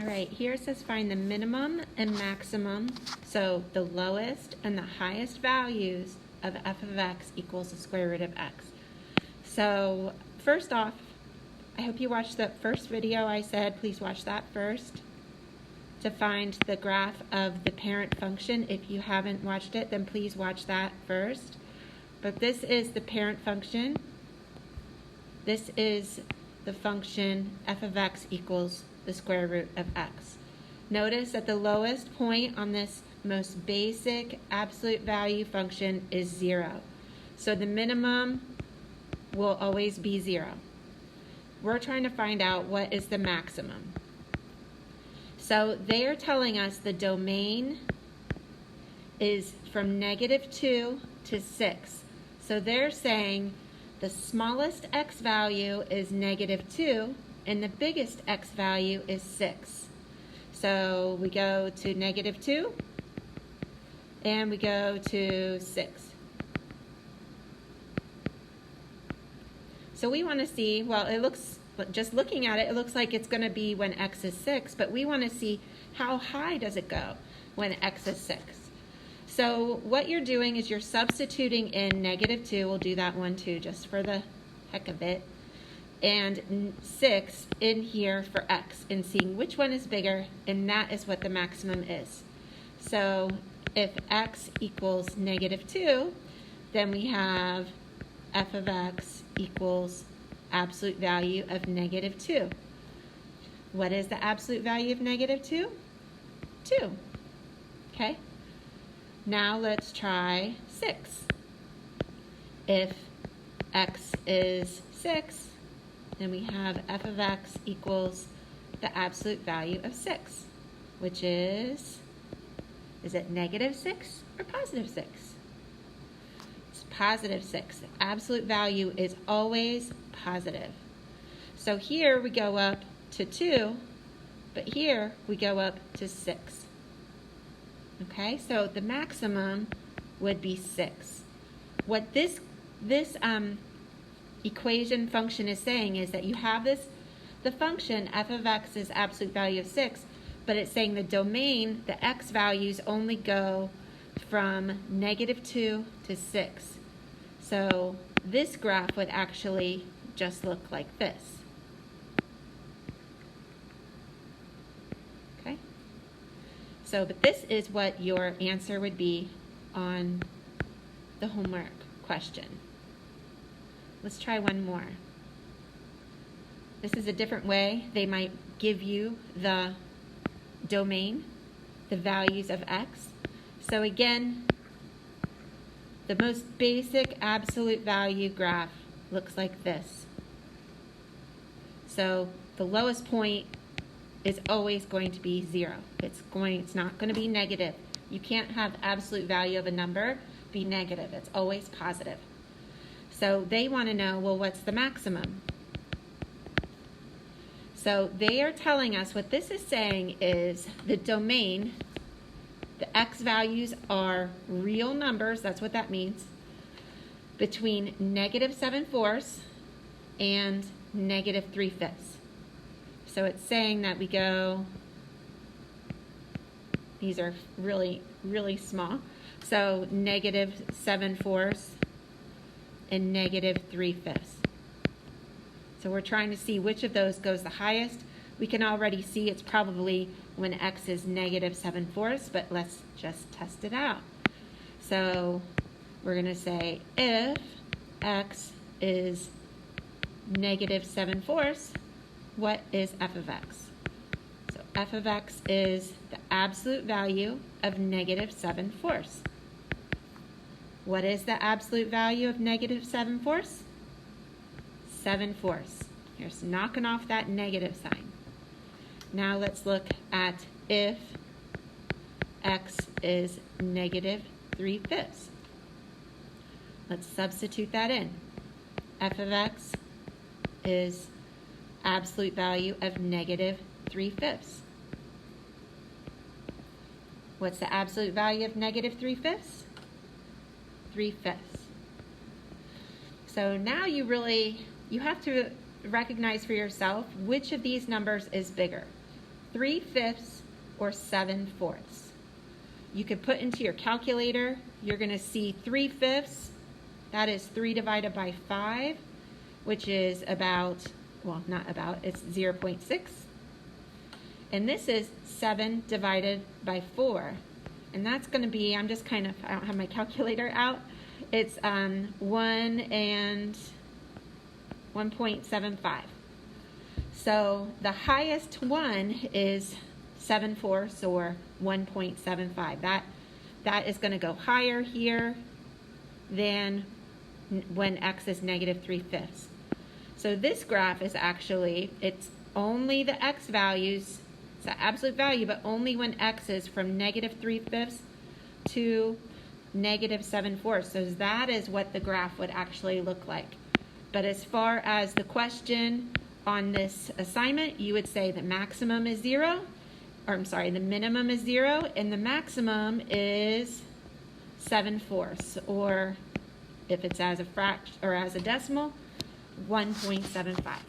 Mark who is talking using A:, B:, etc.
A: All right, here it says find the minimum and maximum, so the lowest and the highest values of f of x equals the square root of x. So first off, I hope you watched the first video I said, please watch that first to find the graph of the parent function. If you haven't watched it, then please watch that first. But this is the parent function. This is the function f of x equals the square root of x. Notice that the lowest point on this most basic absolute value function is 0. So the minimum will always be 0. We're trying to find out what is the maximum. So they are telling us the domain is from -2 to 6. So they're saying the smallest x value is -2 and the biggest x value is 6. So we go to -2 and we go to 6. So we want to see, well, it looks, just looking at it, it looks like it's going to be when x is 6, but we want to see how high does it go when x is 6. So what you're doing is you're substituting in -2, we'll do that one too just for the heck of it, and 6 in here for x, and seeing which one is bigger, and that is what the maximum is. So if x equals -2, then we have f of x equals absolute value of -2. What is the absolute value of -2? 2. Okay? Now let's try 6. If x is 6, then we have f of x equals the absolute value of 6, which is it -6 or +6? It's +6. The absolute value is always positive. So here we go up to 2, but here we go up to 6. Okay, so the maximum would be 6. What this equation function is saying is that you have the function f of x is absolute value of 6, but it's saying the domain, the x values only go from -2 to 6. So this graph would actually just look like this. Okay? So, but this is what your answer would be on the homework question. Let's try one more. This is a different way they might give you the domain, the values of x. So again, the most basic absolute value graph looks like this. So the lowest point is always going to be 0. It's not going to be negative. You can't have absolute value of a number be negative. It's always positive. So they want to know, well, what's the maximum? So they are telling us what this is saying is the domain, the x values are real numbers, that's what that means, between -7/4 and -3/5. So it's saying that we go, these are really, really small, so -7/4 and -3/5. So we're trying to see which of those goes the highest. We can already see it's probably when x is -7/4, but let's just test it out. So we're going to say if x is -7/4, what is f of x? So f of x is the absolute value of -7/4. What is the absolute value of -7/4? 7/4. Here's knocking off that negative sign. Now let's look at if x is -3/5. Let's substitute that in. F of x is absolute value of -3/5. What's the absolute value of -3/5? 3/5. So now you have to recognize for yourself which of these numbers is bigger. 3/5 or 7/4. You could put into your calculator, you're going to see 3/5, that is 3 divided by 5, which is about, well, not about, it's 0.6. And this is 7 divided by 4. And that's going to be, I don't have my calculator out. It's 1 and 1.75. So the highest one is 7/4 or 1.75. That is going to go higher here than when x is negative 3/5. So this graph is actually, it's only the x values, it's the absolute value, but only when x is from negative 3/5 to negative 7/4. So that is what the graph would actually look like. But as far as the question on this assignment, you would say the maximum is 0, or I'm sorry, the minimum is 0, and the maximum is 7/4, or if it's as a fraction or as a decimal, 1.75.